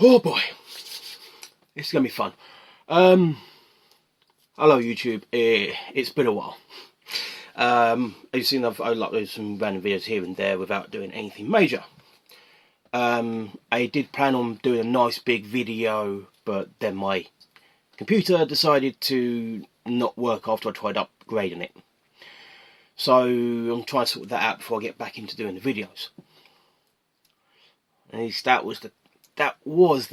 Oh boy, this is gonna be fun. Hello YouTube. It's been a while. As you've seen, I've uploaded some random videos here and there without doing anything major. I did plan on doing a nice big video, but then my computer decided to not work after I tried upgrading it. So I'm trying to sort that out before I get back into doing the videos. At least that was the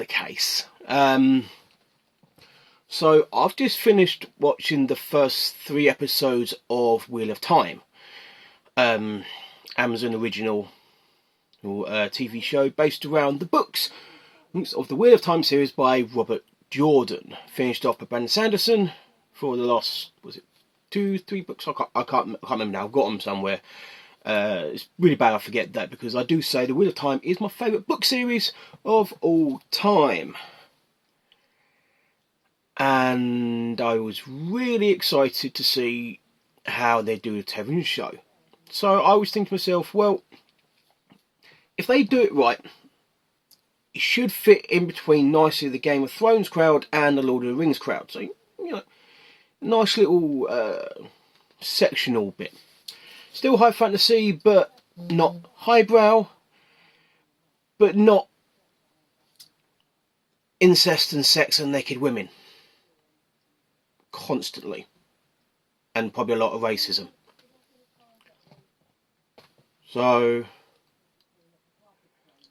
case. So I've just finished watching the first 3 episodes of Wheel of Time, Amazon original TV show based around the books of the Wheel of Time series by Robert Jordan. Finished off by Brandon Sanderson for the last, was it 2-3 books? I can't remember now. I've got them somewhere. It's really bad I forget that, because I do say the Wheel of Time is my favourite book series of all time. And I was really excited to see how they do the television show. So I was thinking to myself, well, if they do it right, it should fit in between nicely the Game of Thrones crowd and the Lord of the Rings crowd. So, you know, nice little sectional bit. Still high fantasy, but not highbrow, but not incest and sex and naked women constantly, and probably a lot of racism. So,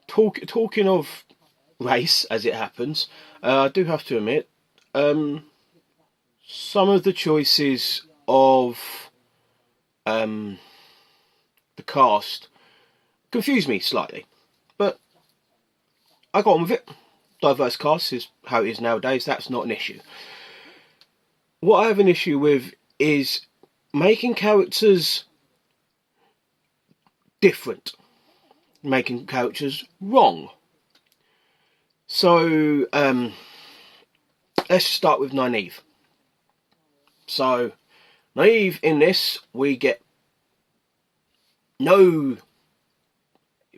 talking of race, as it happens, I do have to admit, some of the choices of the cast confused me slightly, but I got on with it. Diverse cast is how it is nowadays. That's not an issue. What I have an issue with is making characters different, making characters wrong. So let's start with Nynaeve. So Nynaeve, in this, we get no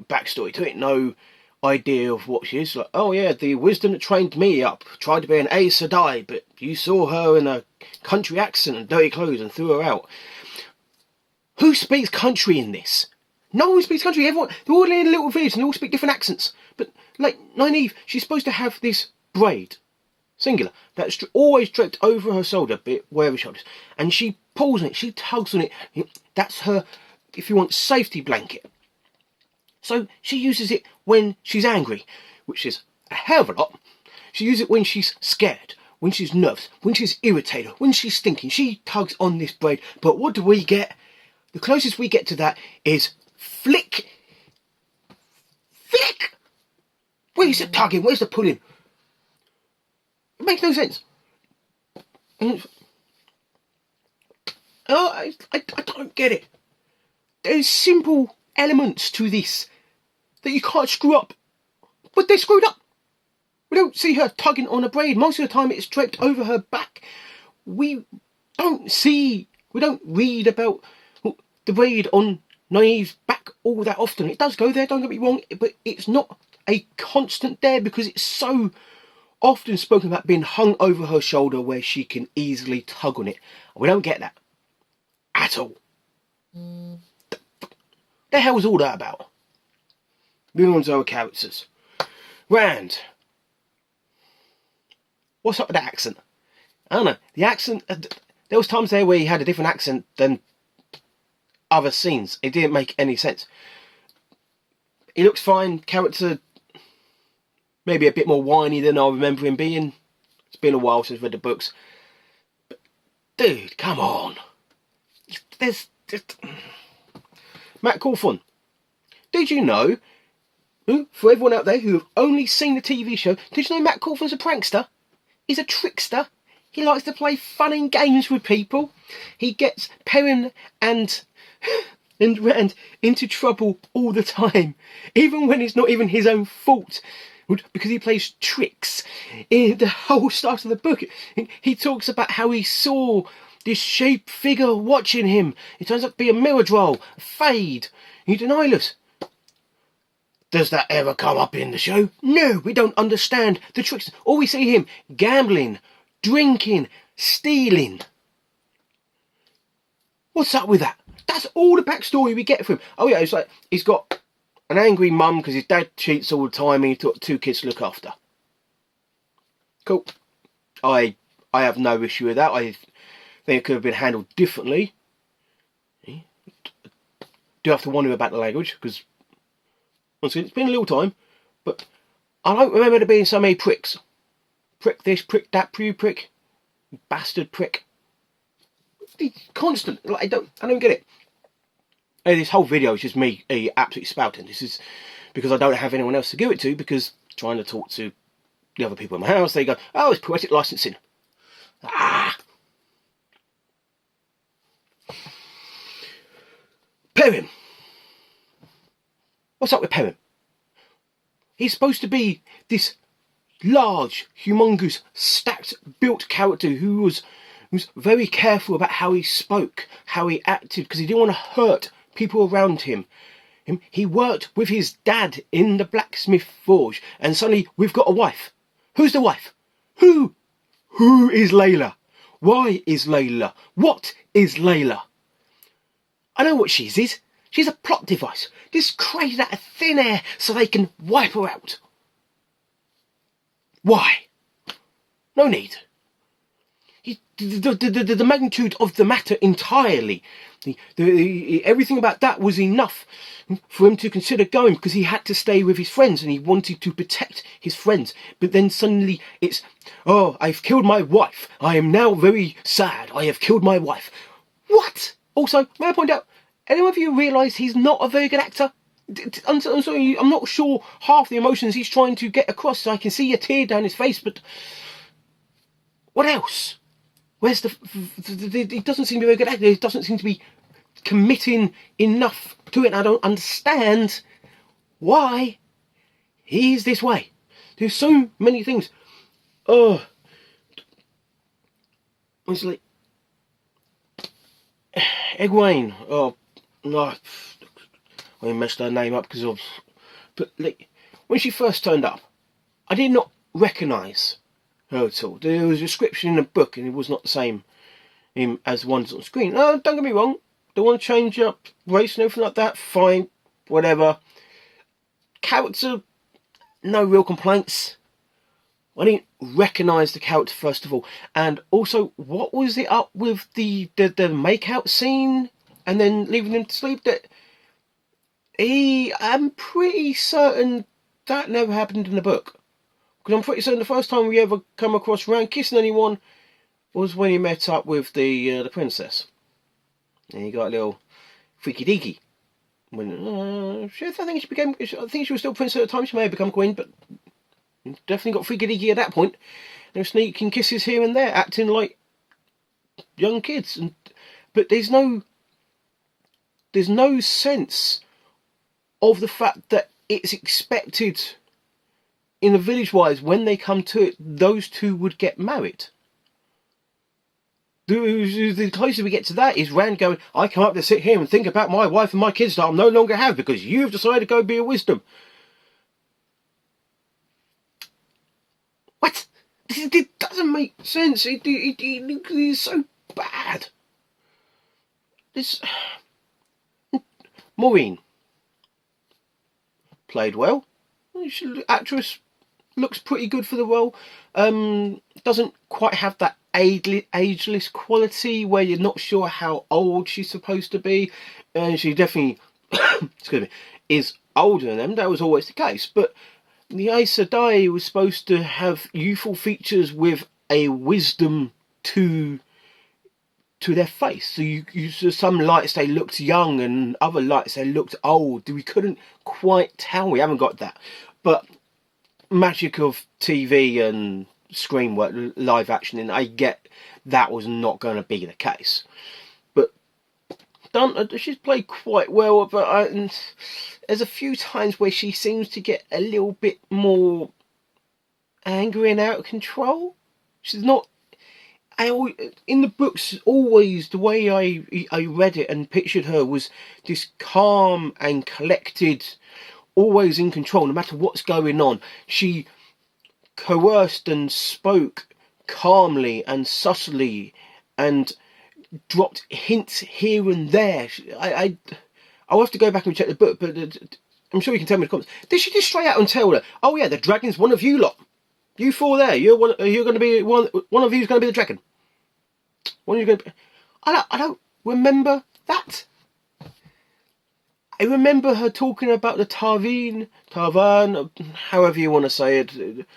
backstory to it, no idea of what she is. Like, oh yeah, the wisdom that trained me up tried to be an Aes Sedai, but you saw her in a country accent and dirty clothes and threw her out. Who speaks country in this? No one speaks country. Everyone, they're all in a little village and they all speak different accents. But like Nynaeve, she's supposed to have this braid, singular, that's always draped over her shoulder, bit wherever she is, and she pulls on it, she tugs on it. That's her, if you want, safety blanket. So she uses it when she's angry, which is a hell of a lot. She uses it when she's scared, when she's nervous, when she's irritated, when she's thinking. She tugs on this braid. But what do we get? The closest we get to that is flick. Flick! Where's the tugging? Where's the pulling? It makes no sense. I don't get it. There's simple elements to this that you can't screw up, but they screwed up. We don't see her tugging on a braid. Most of the time it's draped over her back. We don't read about the braid on Nynaeve's back all that often. It does go there, don't get me wrong, but it's not a constant there, because it's so often spoken about being hung over her shoulder where she can easily tug on it. We don't get that at all. The hell was all that about? Moving on to our characters. Rand. What's up with that accent? I don't know. The accent, there was times there where he had a different accent than other scenes. It didn't make any sense. He looks fine. Character, maybe a bit more whiny than I remember him being. It's been a while since I've read the books. But, dude, come on. There's Matt Cawthon. Did you know, for everyone out there who have only seen the TV show, did you know Matt Cawthon's a prankster? He's a trickster. He likes to play fun and games with people. He gets Perrin and Rand into trouble all the time, even when it's not even his own fault, because he plays tricks. In the whole start of the book, he talks about how he saw this shape figure watching him. It turns out to be a Miradrol, a Fade, Eudaemonis. Does that ever come up in the show? No, we don't understand the tricks. All we see him gambling, drinking, stealing. What's up with that? That's all the backstory we get from him. Oh yeah, it's like he's got an angry mum because his dad cheats all the time and he's got 2 kids to look after. Cool. I have no issue with that. I think it could have been handled differently. Do have to wonder about the language because honestly, it's been a little time, but I don't remember there being so many pricks. Prick this, prick that, prick, bastard prick. Constant. Like, I don't get it. This whole video is just me absolutely spouting. This is because I don't have anyone else to give it to, because trying to talk to the other people in my house, they go, oh, it's poetic licensing. Perrin. What's up with Perrin? He's supposed to be this large, humongous, stacked, built character who was very careful about how he spoke, how he acted, because he didn't want to hurt people around him. He worked with his dad in the blacksmith forge, and suddenly we've got a wife. Who's the wife? Who is Layla? Why is Layla? What is Layla? I know what she is. She's a plot device. Just created out of thin air so they can wipe her out. Why? No need. The magnitude of the matter entirely. Everything about that was enough for him to consider going, because he had to stay with his friends and he wanted to protect his friends. But then suddenly it's, oh, I've killed my wife. I am now very sad. I have killed my wife. What? Also, may I point out, anyone of you realise he's not a very good actor? I'm sorry, I'm not sure half the emotions he's trying to get across. I can see a tear down his face, but what else? Where's he doesn't seem to be a very good actor. He doesn't seem to be committing enough to it. I don't understand why he's this way. There's so many things. Oh, honestly, Egwene. Oh, no, I messed her name up because of. But like, when she first turned up, I did not recognise her at all. There was a description in the book, and it was not the same as the ones on screen. No, don't get me wrong. Don't want to change up race and everything like that. Fine, whatever. Character, no real complaints. I didn't recognise the character first of all, and also, what was it up with the make-out scene and then leaving him to sleep? That I'm pretty certain that never happened in the book. Because I'm pretty certain the first time we ever come across Rant kissing anyone was when he met up with the princess. And he got a little freaky deaky. When I think she was still princess at the time. She may have become queen, but definitely got freaky deaky at that point. There were sneaking kisses here and there, acting like young kids. But there's no sense of the fact that it's expected in the village-wise, when they come to it, those two would get married. The closer we get to that is Rand going, I come up to sit here and think about my wife and my kids that I'll no longer have because you've decided to go be a wisdom. What? It doesn't make sense. It is so bad. This Maureen played well. Actress looks pretty good for the role. Doesn't quite have that ageless quality where you're not sure how old she's supposed to be, and she definitely excuse me, is older than them. That was always the case. But the Aes Sedai was supposed to have youthful features with a wisdom to their face. So you saw some lights they looked young, and other lights they looked old. We couldn't quite tell. We haven't got that. But magic of TV and screen work, live action, and I get that was not going to be the case. But she's played quite well, but there's a few times where she seems to get a little bit more angry and out of control. She's not. In the books, always the way I read it and pictured her was this calm and collected, always in control, no matter what's going on. She coerced and spoke calmly and subtly and dropped hints here and there. I'll have to go back and check the book, but I'm sure you can tell me in the comments. Did she just straight out and tell her, oh yeah, the dragon's one of you lot. You four there, you're going to be one of you's going to be the dragon. One of you going to be... I don't remember that. I remember her talking about the Tarvan, however you want to say it.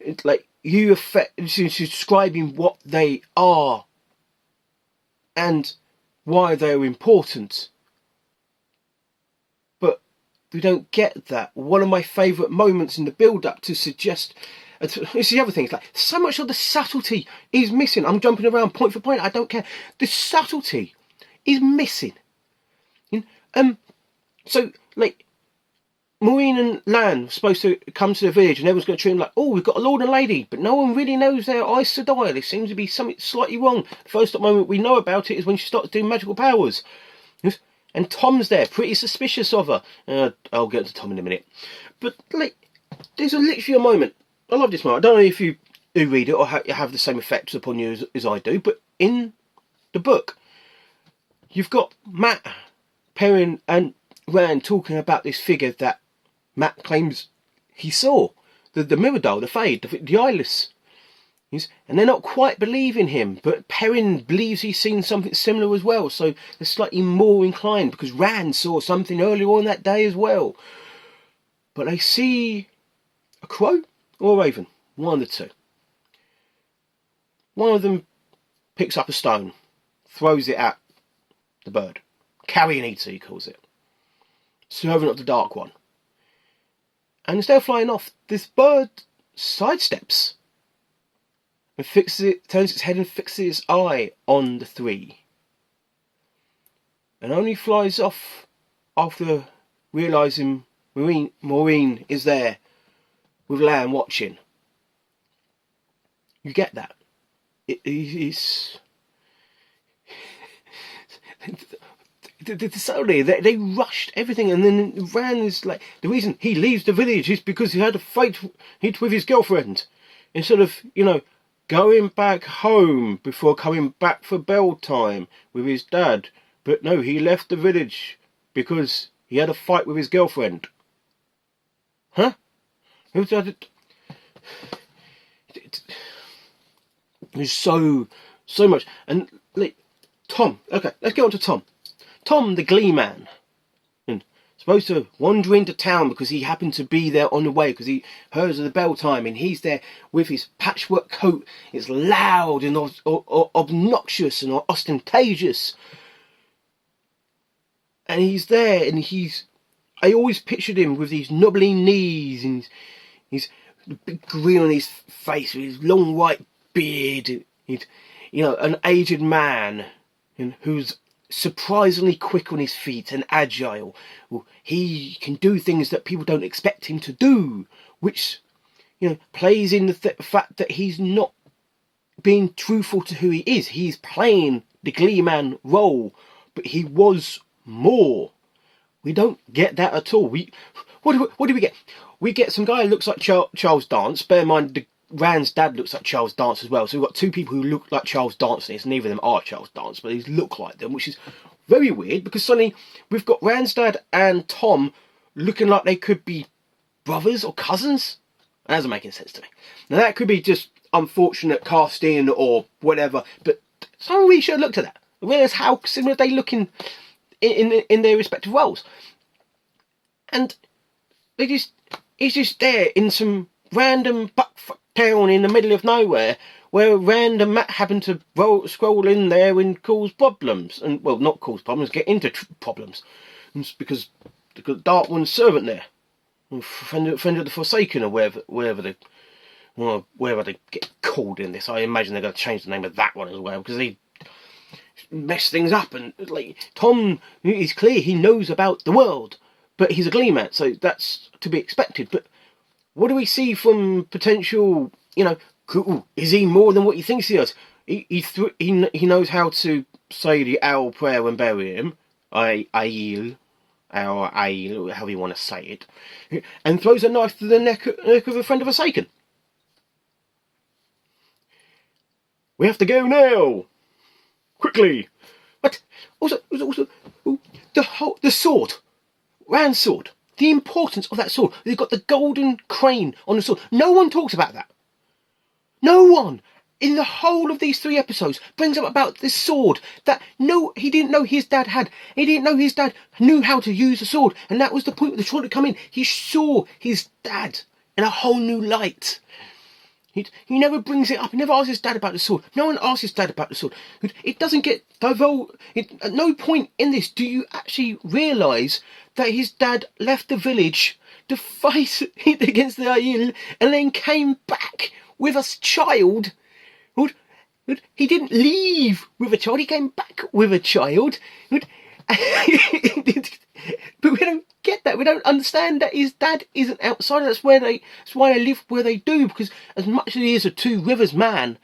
It's like she's describing what they are and why they're important. But we don't get that. One of my favourite moments in the build-up to suggest... It's the other thing. It's like, so much of the subtlety is missing. I'm jumping around point for point. I don't care. The subtlety is missing. So, like, Maureen and Lan were supposed to come to the village and everyone's going to treat them like, oh, we've got a lord and lady, but no one really knows their Aes Sedai. There seems to be something slightly wrong. The first moment we know about it is when she starts doing magical powers. And Tom's there, pretty suspicious of her. I'll get to Tom in a minute. But, like, there's literally a moment. I love this moment. I don't know if you do read it or have the same effects upon you as I do, but in the book, you've got Matt, Perrin and Rand talking about this figure that Matt claims he saw. The Mirrodile, the Fade, the Eyeless. And they're not quite believing him, but Perrin believes he's seen something similar as well, so they're slightly more inclined, because Rand saw something earlier on that day as well. But they see a crow or a raven, one of the two. One of them picks up a stone, throws it at the bird. Carrion eater, he calls it. Servant of the Dark One. And instead of flying off, this bird sidesteps and turns its head and fixes its eye on the three. And only flies off after realising Maureen is there with Lan watching. You get that? It's... Suddenly they rushed everything, and then Rand is like, the reason he leaves the village is because he had a fight with his girlfriend, instead of, going back home before coming back for bell time with his dad. But no, he left the village because he had a fight with his girlfriend. Huh? There's so much. And like, Tom, okay, let's get on to Tom. Tom, the Glee Man, supposed to wander into town because he happened to be there on the way because he heard of the bell time, and he's there with his patchwork coat. It's loud and obnoxious and ostentatious, and he's there, and I always pictured him with these knobbly knees and he's the big grin on his face with his long white beard. He's, an aged man who's surprisingly quick on his feet and agile. He can do things that people don't expect him to do, which plays in the fact that he's not being truthful to who he is. He's playing the Glee Man role, but he was more. We don't get that at all. What do we get? We get some guy who looks like Charles Dance. Bear in mind, Rand's dad looks like Charles Dance as well. So we've got two people who look like Charles Dance in this. Neither of them are Charles Dance, but they look like them, which is very weird, because suddenly we've got Rand's dad and Tom looking like they could be brothers or cousins. That doesn't make any sense to me. Now that could be just unfortunate casting or whatever, but someone really should have looked at that. Realize how similar they look in their respective roles. And he's just there in some random buckfuck town in the middle of nowhere, where Rand and Matt happen to scroll in there and cause problems. And, well, not cause problems, get into problems. It's because they've got Dark One's servant there. Friend of the Forsaken, or wherever they get called in this. I imagine they're going to change the name of that one as well, because they mess things up. And, like, Tom is clear he knows about the world, but he's a Glee Man, so that's to be expected. But what do we see from potential, is he more than what he thinks he is? He knows how to say the owl prayer and bury him. Ail, or a, however you want to say it, and throws a knife to the neck of a friend of Forsaken. We have to go now! Quickly! But also the sword, Rand's sword, the importance of that sword. They've got the golden crane on the sword. No one talks about that. No one in the whole of these 3 episodes brings up about this sword that he didn't know his dad had. He didn't know his dad knew how to use a sword, and that was the point of the sword to come in. He saw his dad in a whole new light. He never brings it up. He never asks his dad about the sword. No one asks his dad about the sword. It doesn't get divulged. At no point in this do you actually realise that his dad left the village to fight against the Aiel and then came back with a child. He didn't leave with a child. He came back with a child. But we don't get that. We don't understand that his dad is an outsider. That's why they live where they do. Because as much as he is a Two Rivers man,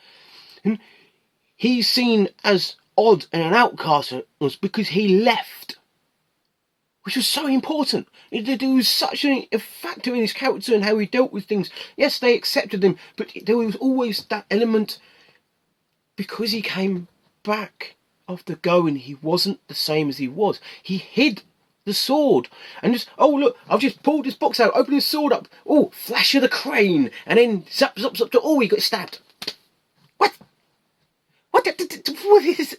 he's seen as odd and an outcast was because he left, which was so important. There was such a factor in his character and how he dealt with things. Yes, they accepted him, but there was always that element because he came back after going. He wasn't the same as he was. He hid the sword and just, oh look, I've just pulled this box out, opened his sword up, oh, flash of the crane, and then zap, oh, he got stabbed. What is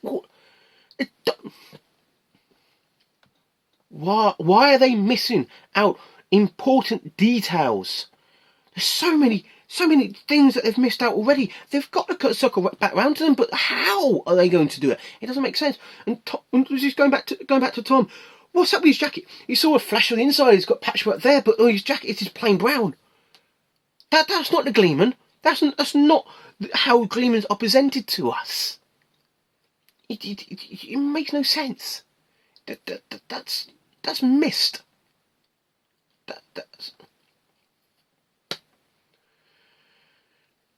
why are they missing out important details? There's so many things that they've missed out already. They've got to circle back around to them, but how are they going to do it? It doesn't make sense. And just going back to Tom. What's up with his jacket? You saw a flash on the inside. He's got patchwork there, but his jacket is plain brown. That's not the Gleeman. That's not how Gleemans are presented to us. It makes no sense. That's missed.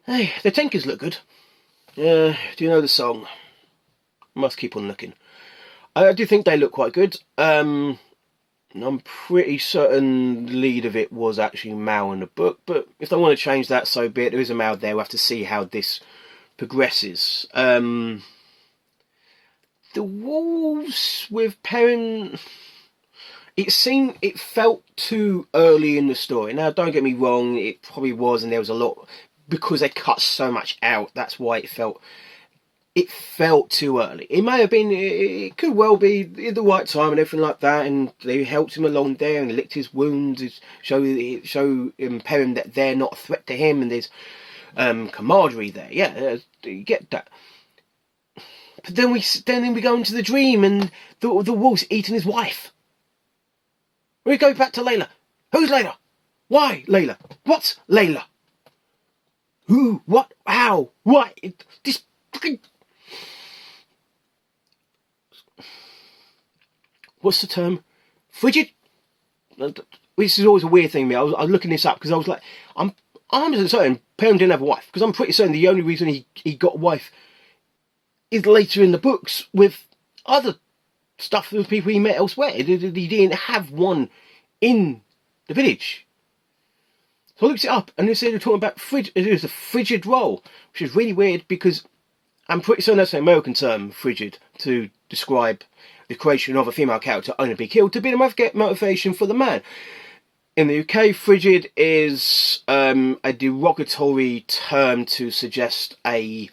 Hey, the Tenkers look good. Do you know the song? Must keep on looking. I do think they look quite good. I'm pretty certain the lead of it was actually Mal in the book, but if they want to change that, so be it. There is a Mal there. We'll have to see how this progresses. The wolves with Perrin, it felt too early in the story. Now, don't get me wrong, it probably was, and there was a lot, because they cut so much out, that's why it felt too early. It may have been, it could well be the right time and everything like that, and they helped him along there and licked his wounds, show Perrin that they're not a threat to him, and there's camaraderie there. Yeah, you get that. But then we go into the dream, and the wolf's eating his wife. We go back to Layla. Who's Layla? Why Layla? What's Layla? Who? What? How? Why? This fucking... What's the term? Frigid? This is always a weird thing to me. I was looking this up because I was like, I'm certain Perrin didn't have a wife, because I'm pretty certain the only reason he got a wife is later in the books with other stuff with people he met elsewhere. He didn't have one in the village. So I looked it up, and they said they're talking about it was a frigid role, which is really weird because I'm pretty certain that's an American term, frigid, to describe the creation of a female character only to be killed to be the motivation for the man. In the UK, frigid is a derogatory term to suggest a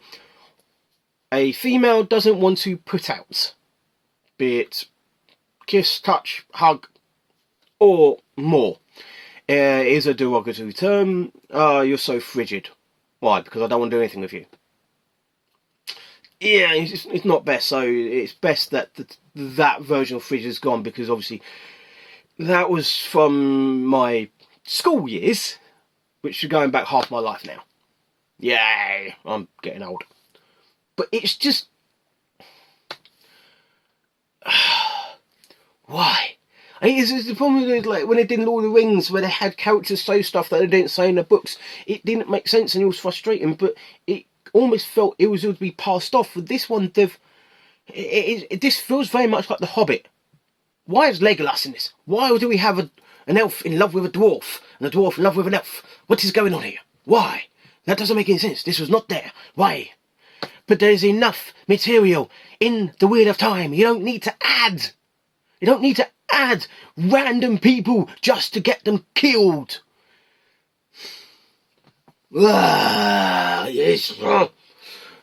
female doesn't want to put out, be it kiss, touch, hug, or more. It is a derogatory term. You're so frigid. Why? Because I don't want to do anything with you. Yeah, it's not best, so it's best that that version of frigid is gone, because obviously that was from my school years, which are going back half my life now. Yay, I'm getting old. But it's just... why? I mean, it's the problem with, like, when they did Lord of the Rings, where they had characters say stuff that they didn't say in the books. It didn't make sense and it was frustrating, but it almost felt it was to be passed off. With this one, this feels very much like The Hobbit, Why is Legolas in this? Why do we have an elf in love with a dwarf and a dwarf in love with an elf? What is going on here? Why? That doesn't make any sense. This was not there. Why? But there's enough material in the Wheel of Time. You don't need to add. You don't need to add random people just to get them killed. It's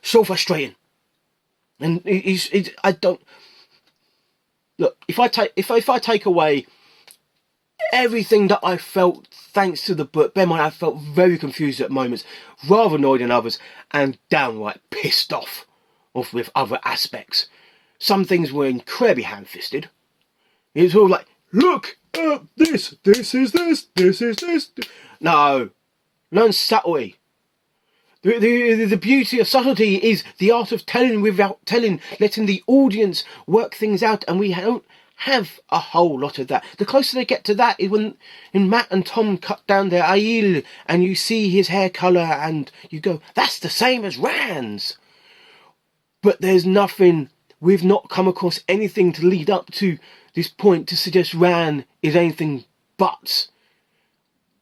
so frustrating. And I don't look. If I take away everything that I felt thanks to the book, bear in mind I felt very confused at moments, rather annoyed than others, and downright pissed off with other aspects. Some things were incredibly ham-fisted. It was all like, look at this. This is this. This is this. No, learn subtlety. The beauty of subtlety is the art of telling without telling, letting the audience work things out, and we don't have a whole lot of that. The closer they get to that is when Matt and Tom cut down their Aiel, and you see his hair colour, and you go, that's the same as Rand's. But there's nothing, we've not come across anything to lead up to this point to suggest Rand is anything but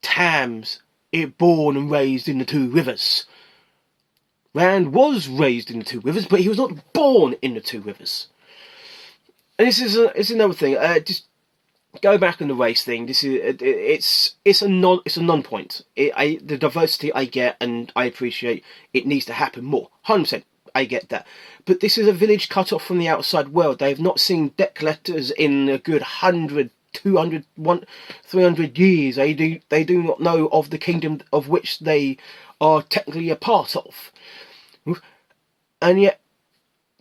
Tams, born and raised in the Two Rivers. Rand was raised in the Two Rivers, but he was not born in the Two Rivers. And this is another thing. Just go back on the race thing. This is it's a non-point. The diversity I get and I appreciate. It needs to happen more. 100%, I get that. But this is a village cut off from the outside world. They have not seen debt collectors in a good 100, 200, 300 years. They do not know of the kingdom of which they are technically a part of. And yet,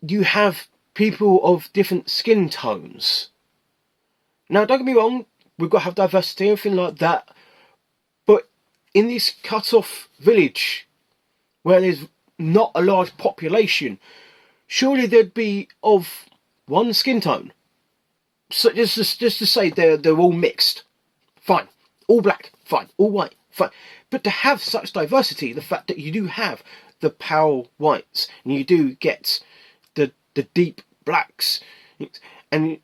you have people of different skin tones. Now, don't get me wrong, we've got to have diversity and everything like that. But in this cut-off village, where there's not a large population, surely there'd be of one skin tone. So just to say they're all mixed. Fine. All black. Fine. All white. Fine. But to have such diversity, the fact that you do have the pale whites, and you do get the deep blacks, and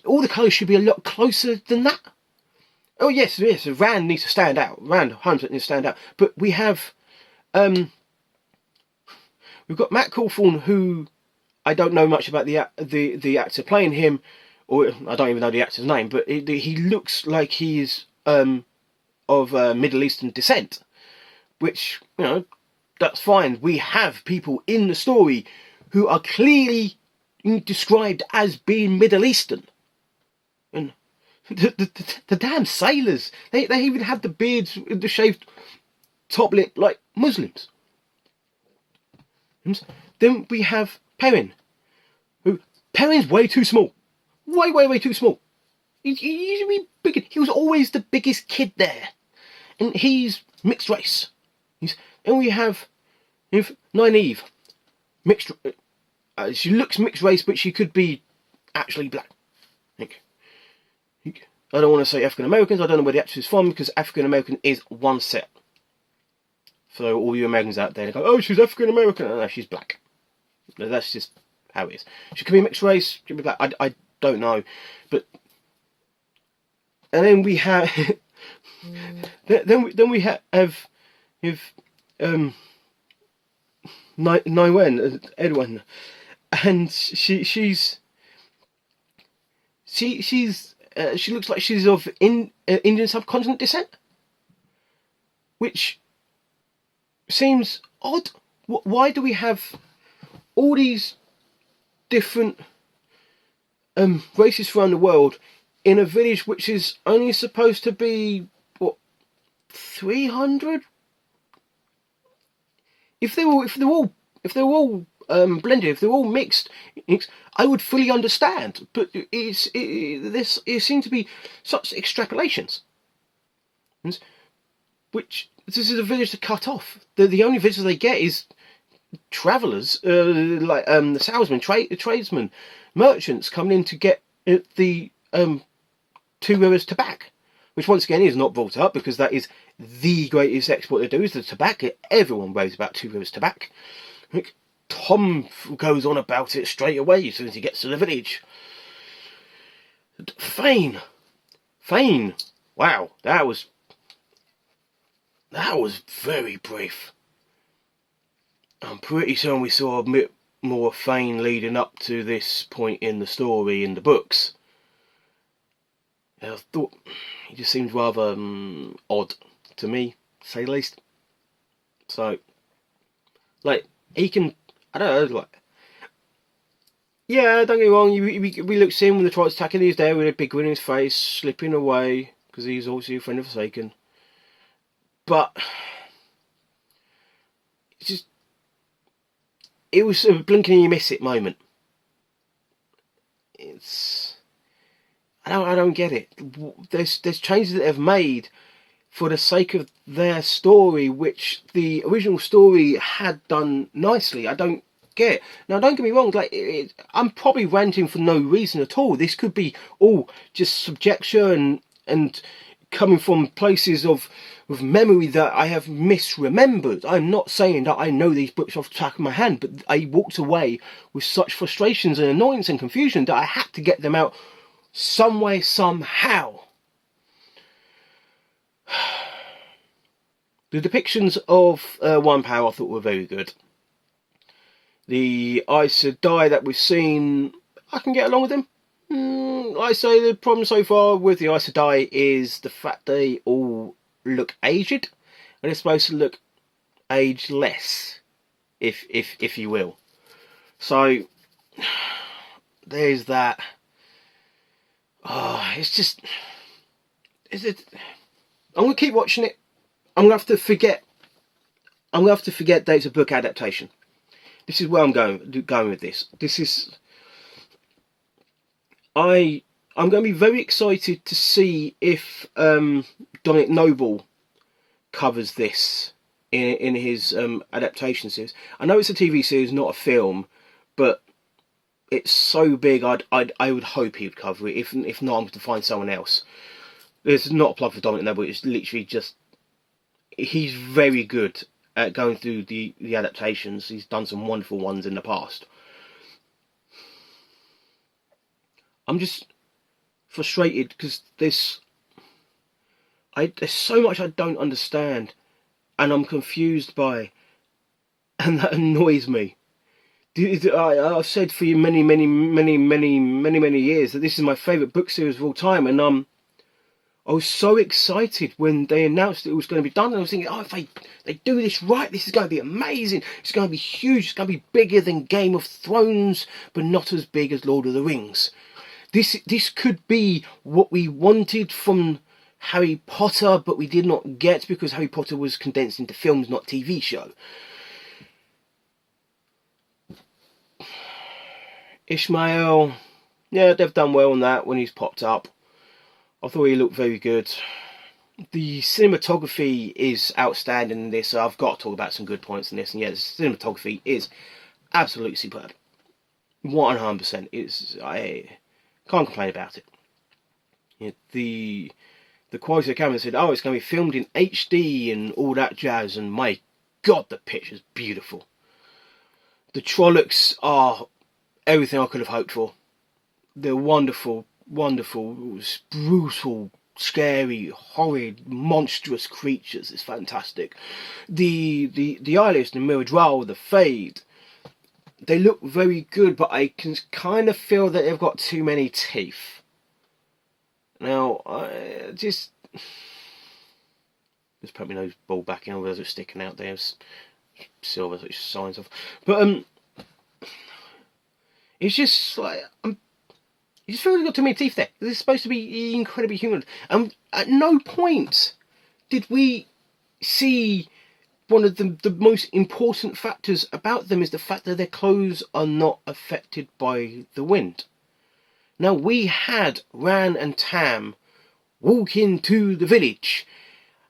all the colours should be a lot closer than that. Oh yes, Rand needs to stand out. Rand 100% needs to stand out. But we have, we've got Matt Cawthorne, who I don't know much about the actor playing him, or I don't even know the actor's name, but he looks like he's of Middle Eastern descent, which, you know, that's fine. We have people in the story who are clearly described as being Middle Eastern. And the damn sailors, they even have the beards, the shaved top lip like Muslims. And then we have Perrin. Perrin's way too small. Way too small. He was always the biggest kid there. And he's mixed race. And we have Nynaeve. Mixed. She looks mixed race, but she could be actually black. I don't want to say African Americans. I don't know where the actress is from, because African American is one set. So all you Americans out there, they go, "Oh, she's African American." No, she's black. That's just how it is. She could be mixed race. She could be black. I don't know, but and then we have then we have Edwin, and she looks like she's of Indian subcontinent descent, which seems odd. Why do we have all these different races around the world in a village which is only supposed to be, what, 300? If they're all blended, if they're all mixed, I would fully understand. But it seems to be such extrapolations, which this is a village to cut off. The only visitors they get is travellers, like the salesmen, tradesmen, merchants coming in to get the Two Rivers tobacco, which once again is not brought up because that is the greatest export to do, is the tobacco. Everyone raves about Two Rivers tobacco. Tom goes on about it straight away as soon as he gets to the village. Fane. Wow, that was very brief. I'm pretty sure we saw a bit more of Fane leading up to this point in the story in the books. I thought he just seems rather odd to me, to say the least. So, like, he can, I don't know, like, yeah, don't get me wrong, we looked at him when the Trollocs attacking, he was there with a big grin in his face, slipping away, because he's obviously a friend of Forsaken. But, it's just, it was a blink and you miss it moment. I don't get it. There's changes that they've made for the sake of their story, which the original story had done nicely. I don't get it. Now, don't get me wrong. Like, I'm probably ranting for no reason at all. This could be all just subjection and coming from places of memory that I have misremembered. I'm not saying that I know these books off the top of my hand, but I walked away with such frustrations and annoyance and confusion that I had to get them out some way, somehow. The depictions of One Power I thought were very good. The Aes Sedai that we've seen, I can get along with them. I say the problem so far with the Aes Sedai is the fact they all look aged, and they're supposed to look ageless, if you will. So there's that. It's just, I'm gonna keep watching it. I'm gonna have to forget that it's a book adaptation. This is where I'm going with this. I'm going to be very excited to see if Dominic Noble covers this in his adaptation series. I know it's a TV series, not a film, but it's so big. I would hope he would cover it. If not, I'm going to find someone else. It's not a plug for Dominic Noble. It's literally just he's very good at going through the adaptations. He's done some wonderful ones in the past. I'm just frustrated because there's so much I don't understand and I'm confused by, and that annoys me. I've said for you many years that this is my favourite book series of all time, and I was so excited when they announced it was going to be done, and I was thinking, oh, if they do this right, this is going to be amazing, it's going to be huge, it's going to be bigger than Game of Thrones, but not as big as Lord of the Rings. This could be what we wanted from Harry Potter, but we did not get because Harry Potter was condensed into films, not TV show. Ishmael, yeah, they've done well on that when he's popped up. I thought he looked very good. The cinematography is outstanding in this, so I've got to talk about some good points in this, and yeah, the cinematography is absolutely superb. 100%. I can't complain about it. Yeah, the quality of the camera said, oh, it's going to be filmed in HD and all that jazz, and my God, the picture's beautiful. The Trollocs are everything I could have hoped for. They're wonderful, brutal, scary, horrid, monstrous creatures. It's fantastic. The Eyeless, the Miradral, the Fade, they look very good, but I can kind of feel that they've got too many teeth. Now, I just put my nose ball back in, otherwise it's sticking out there. It's silver, which signs off. But it's just like you just feel like got too many teeth there. This is supposed to be incredibly human. At no point did we see one of the most important factors about them is the fact that their clothes are not affected by the wind. Now, we had Ran and Tam walk into the village,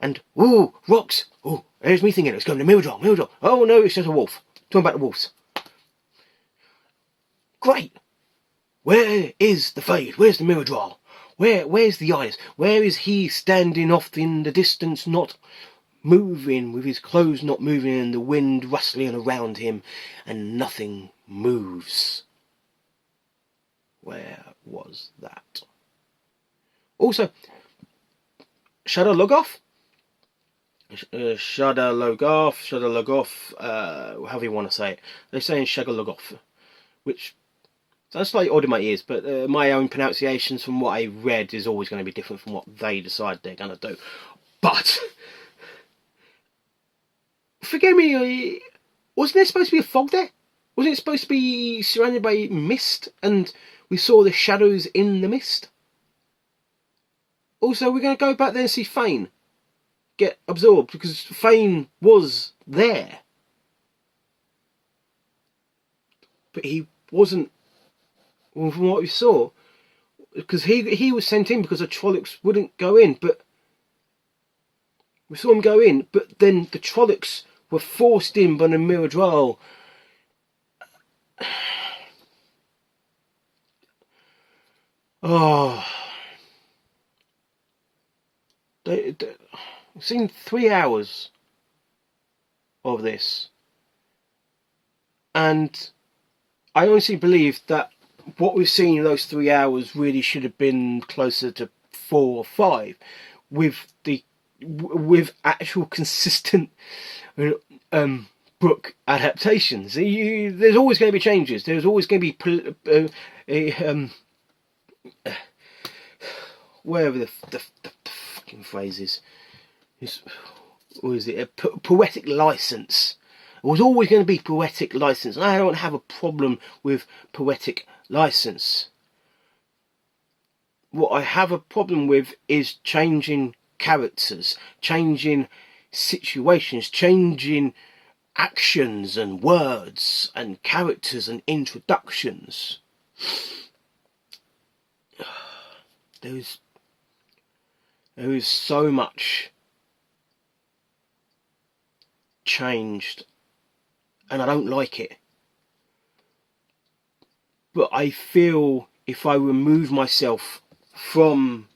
and, ooh, rocks, oh, there's me thinking, it's going to Mirador, oh no, it's just a wolf. Talking about the wolves. Great! Where is the Fade? Where's the Mirador? Where's the Eyes? Where is he standing off in the distance, not moving, with his clothes not moving and the wind rustling around him, and nothing moves? Where was that? Also, Shadow Logoth? Shadow Logoth, however you want to say it. They're saying Shadow Logoth, which sounds slightly odd in my ears, but my own pronunciations from what I read is always going to be different from what they decide they're going to do. But, forgive me, wasn't there supposed to be a fog there? Wasn't it supposed to be surrounded by mist, and we saw the shadows in the mist? Also, we're going to go back there and see Fane get absorbed, because Fane was there. But he wasn't, well, from what we saw, because he was sent in because the Trollocs wouldn't go in, but we saw him go in, but then the Trollocs were forced in by the Miradral. Oh, I've seen 3 hours of this, and I honestly believe that what we've seen in those 3 hours really should have been closer to 4 or 5, with actual consistent book adaptations. There's always going to be changes. There's always going to be wherever the fucking phrase is. What is it? A poetic license. There was always going to be poetic license, and I don't have a problem with poetic license. What I have a problem with is changing characters, changing situations, changing actions and words and characters and introductions. There is so much changed, and I don't like it. But I feel if I remove myself from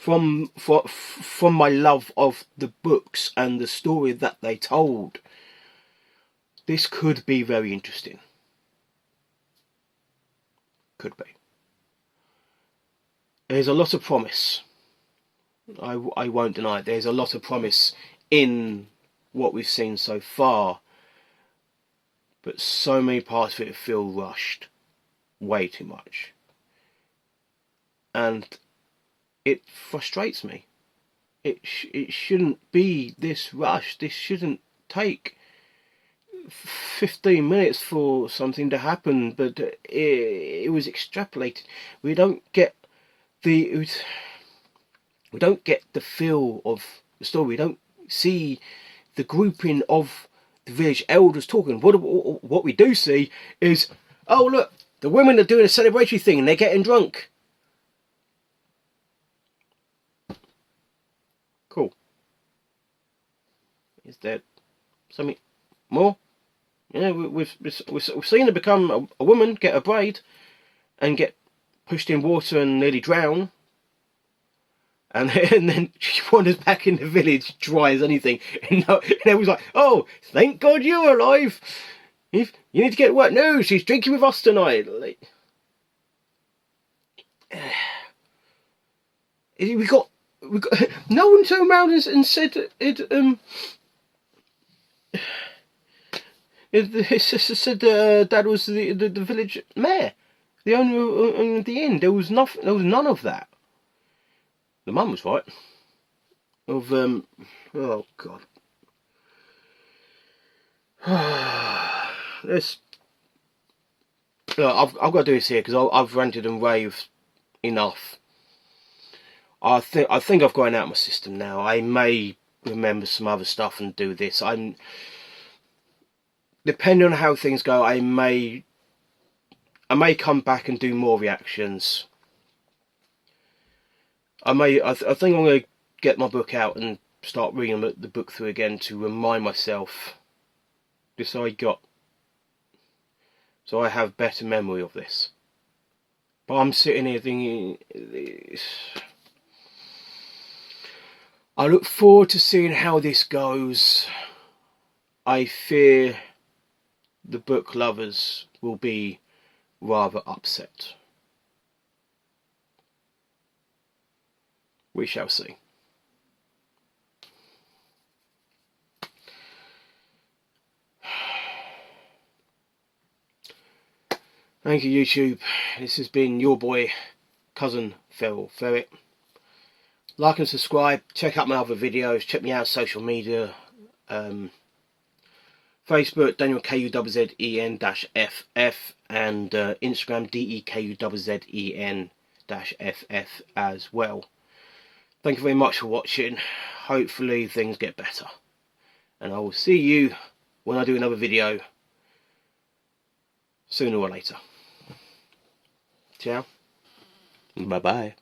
my love of the books and the story that they told, this could be very interesting. Could be. There's a lot of promise. I won't deny it. There's a lot of promise in what we've seen so far, but so many parts of it feel rushed, way too much, and it frustrates me. It shouldn't be this rushed. This shouldn't take 15 minutes for something to happen, but it was extrapolated. We don't get the feel of the story. We don't see the grouping of the village elders talking. What we do see is, oh look, the women are doing a celebratory thing and they're getting drunk. Cool. Is there something more? Yeah, we've seen her become a woman, get a braid, and get pushed in water and nearly drown. And then she wanders back in the village, dry as anything. And everyone's like, oh, thank God you're alive. You need to get to work. No, she's drinking with us tonight. Like, we got no one turned around and said said Dad was the village mayor, the owner of the inn. There was none of that. The mum was right. Oh God. I've got to do this here because I've ranted and raved enough. I think I've got it out of my system now. I may remember some other stuff and do this. Depending on how things go, I may come back and do more reactions. I think I'm going to get my book out and start reading the book through again to remind myself, just so I have better memory of this. But I'm sitting here thinking, I look forward to seeing how this goes. I fear the book lovers will be rather upset. We shall see. Thank you, YouTube. This has been your boy, Cousin Feral Ferret. Like and subscribe. Check out my other videos. Check me out on social media. Facebook, Daniel KUZZEN-FF, and Instagram, DEKUZZEN-FF as well. Thank you very much for watching. Hopefully things get better. And I will see you when I do another video, sooner or later. Ciao. Bye bye.